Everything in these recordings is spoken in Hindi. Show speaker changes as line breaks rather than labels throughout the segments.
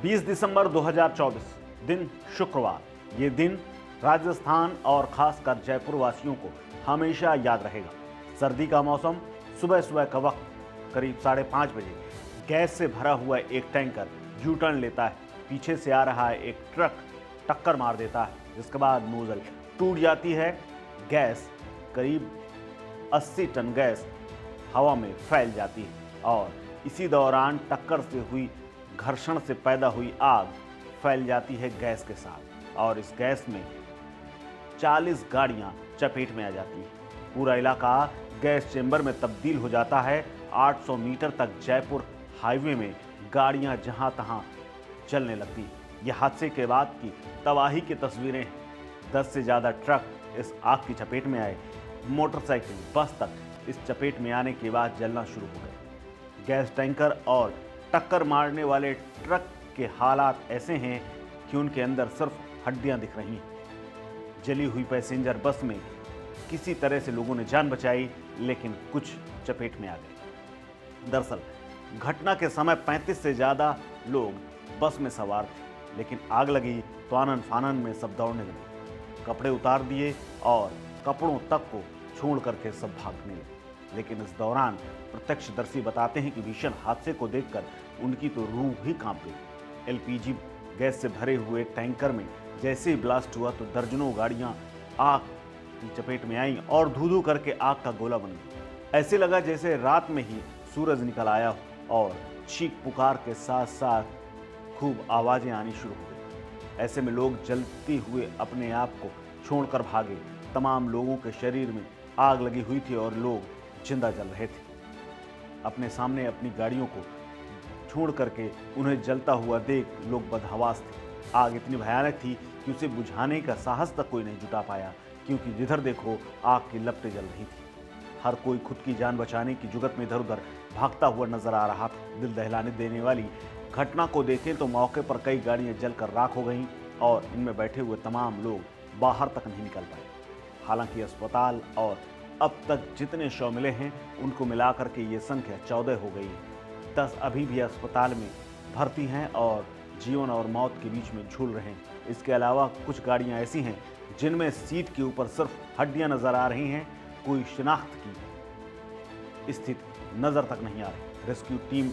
20 दिसंबर 2024 दिन शुक्रवार। ये दिन राजस्थान और खासकर जयपुर वासियों को हमेशा याद रहेगा। सर्दी का मौसम, सुबह सुबह का वक्त करीब 5:30 बजे गैस से भरा हुआ एक टैंकर यू टर्न लेता है। पीछे से आ रहा एक ट्रक टक्कर मार देता है, जिसके बाद नोजल टूट जाती है। गैस करीब 80 टन गैस हवा में फैल जाती है और इसी दौरान टक्कर से हुई घर्षण से पैदा हुई आग फैल जाती है गैस के साथ और इस गैस में 40 गाड़ियां चपेट में आ जाती है। पूरा इलाका गैस चेंबर में तब्दील हो जाता है। 800 मीटर तक जयपुर हाईवे में गाड़ियां जहां तहां चलने लगती है। यह हादसे के बाद की तबाही की तस्वीरें हैं। 10 से ज़्यादा ट्रक इस आग की चपेट में आए। मोटरसाइकिल, बस तक इस चपेट में आने के बाद जलना शुरू हो गए। गैस टैंकर और टक्कर मारने वाले ट्रक के हालात ऐसे हैं कि उनके अंदर सिर्फ हड्डियां दिख रही हैं। जली हुई पैसेंजर बस में किसी तरह से लोगों ने जान बचाई, लेकिन कुछ चपेट में आ गए। दरअसल घटना के समय 35 से ज़्यादा लोग बस में सवार थे, लेकिन आग लगी तो आनन फानन में सब दौड़ने लगे। कपड़े उतार दिए और कपड़ों तक को छोड़ करके सब भागने लगे। लेकिन इस दौरान प्रत्यक्षदर्शी बताते हैं कि भीषण हादसे को देखकर उनकी तो रूह ही कांप गई। एलपीजी गैस से भरे हुए टैंकर में जैसे ही ब्लास्ट हुआ तो दर्जनों गाड़ियां आग की चपेट में आईं और धू-धू करके आग का गोला बन गई। ऐसे लगा जैसे रात में ही सूरज निकल आया हो और चीख पुकार के साथ साथ खूब आवाजें आनी शुरू हो गई। ऐसे में लोग जलते हुए अपने आप को छोड़कर भागे। तमाम लोगों के शरीर में आग लगी हुई थी और लोग जिंदा जल रहे थे। अपने सामने अपनी गाड़ियों को छोड़ करके उन्हें जलता हुआ देख लोग बदहवास थे। आग इतनी भयानक थी कि उसे बुझाने का साहस तक कोई नहीं जुटा पाया, क्योंकि जिधर देखो आग की लपटें जल रही थी। हर कोई खुद की जान बचाने की जुगत में इधर उधर भागता हुआ नजर आ रहा था। दिल दहलाने देने वाली घटना को देखें तो मौके पर कई गाड़ियां जलकर राख हो गईं और इनमें बैठे हुए तमाम लोग बाहर तक नहीं निकल पाए। हालांकि अस्पताल और अब तक जितने शव मिले हैं उनको मिलाकर के ये संख्या 14 हो गई है। 10 अभी भी अस्पताल में भर्ती हैं और जीवन और मौत के बीच में झूल रहे हैं। इसके अलावा कुछ गाड़ियां ऐसी हैं जिनमें सीट के ऊपर सिर्फ हड्डियां नजर आ रही हैं। कोई शिनाख्त की स्थिति नजर तक नहीं आ रही। रेस्क्यू टीम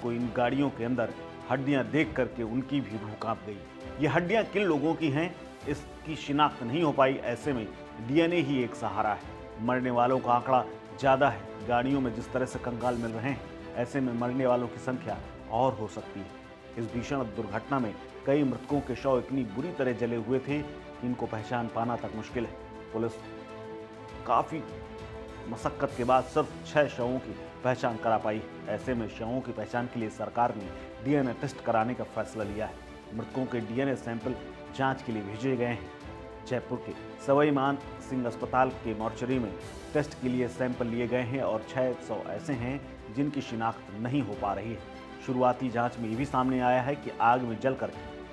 को इन गाड़ियों के अंदर हड्डियां देख करके उनकी भी रूह कांप गई। ये हड्डियां किन लोगों की हैं इसकी शिनाख्त नहीं हो पाई। ऐसे में डीएनए ही एक सहारा है। मरने वालों का आंकड़ा ज़्यादा है। गाड़ियों में जिस तरह से कंकाल मिल रहे हैं, ऐसे में मरने वालों की संख्या और हो सकती है। इस भीषण दुर्घटना में कई मृतकों के शव इतनी बुरी तरह जले हुए थे कि इनको पहचान पाना तक मुश्किल है। पुलिस काफ़ी मशक्कत के बाद सिर्फ 6 शवों की पहचान करा पाई। ऐसे में शवों की पहचान के लिए सरकार ने डीएनए टेस्ट कराने का फैसला लिया है। मृतकों के डीएनए सैंपल जाँच के लिए भेजे गए हैं। जयपुर के सवाई मान सिंह अस्पताल के मॉर्चरी में टेस्ट के लिए सैंपल लिए गए हैं और 600 ऐसे हैं जिनकी शिनाख्त नहीं हो पा रही है। शुरुआती जांच में ये भी सामने आया है कि आग में जलकर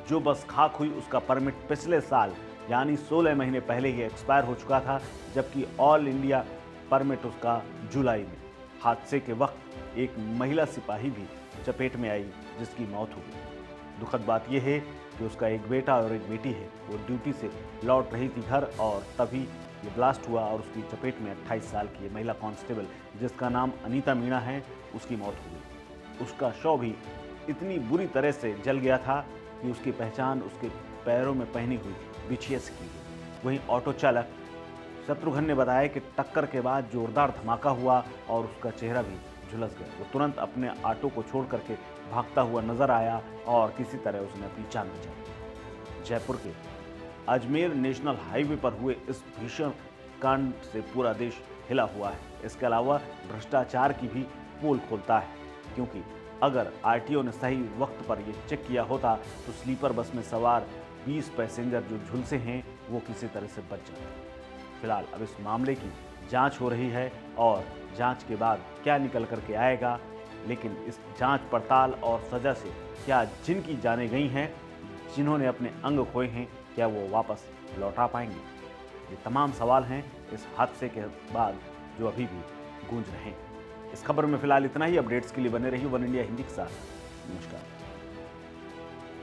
जो बस खाक हुई उसका परमिट पिछले साल यानी 16 महीने पहले ही एक्सपायर हो चुका था, जबकि ऑल इंडिया परमिट उसका जुलाई में। हादसे के वक्त एक महिला सिपाही भी चपेट में आई जिसकी मौत हो गई। दुखद बात यह है कि उसका एक बेटा और एक बेटी है। वो ड्यूटी से लौट रही थी घर और तभी ये ब्लास्ट हुआ और उसकी चपेट में 28 साल की महिला कांस्टेबल जिसका नाम अनीता मीणा है, उसकी मौत हो गई। उसका शव भी इतनी बुरी तरह से जल गया था कि उसकी पहचान उसके पैरों में पहनी हुई बिछिया से की गई। वहीं ऑटो चालक शत्रुघ्न ने बताया कि टक्कर के बाद जोरदार धमाका हुआ और उसका चेहरा भी झुलस गया। वो तुरंत अपने ऑटो को छोड़ करके भागता हुआ नजर आया और किसी तरह उसने अपनी जान बचाई। जयपुर के अजमेर नेशनल हाईवे पर हुए इस भीषण कांड से पूरा देश हिला हुआ है। इसके अलावा भ्रष्टाचार की भी पोल खोलता है, क्योंकि अगर आरटीओ ने सही वक्त पर यह चेक किया होता तो स्लीपर बस में सवार 20 पैसेंजर जो झुलसे हैं वो किसी तरह से बच जाते। फिलहाल अब इस मामले की जांच हो रही है और जांच के बाद क्या निकल करके आएगा, लेकिन इस जांच पड़ताल और सजा से क्या जिनकी जानें गई हैं, जिन्होंने अपने अंग खोए हैं, क्या वो वापस लौटा पाएंगे? ये तमाम सवाल हैं इस हादसे के बाद जो अभी भी गूंज रहे हैं। इस खबर में फिलहाल इतना ही। अपडेट्स के लिए बने रहिए वन इंडिया हिंदी के साथ। नमस्कार।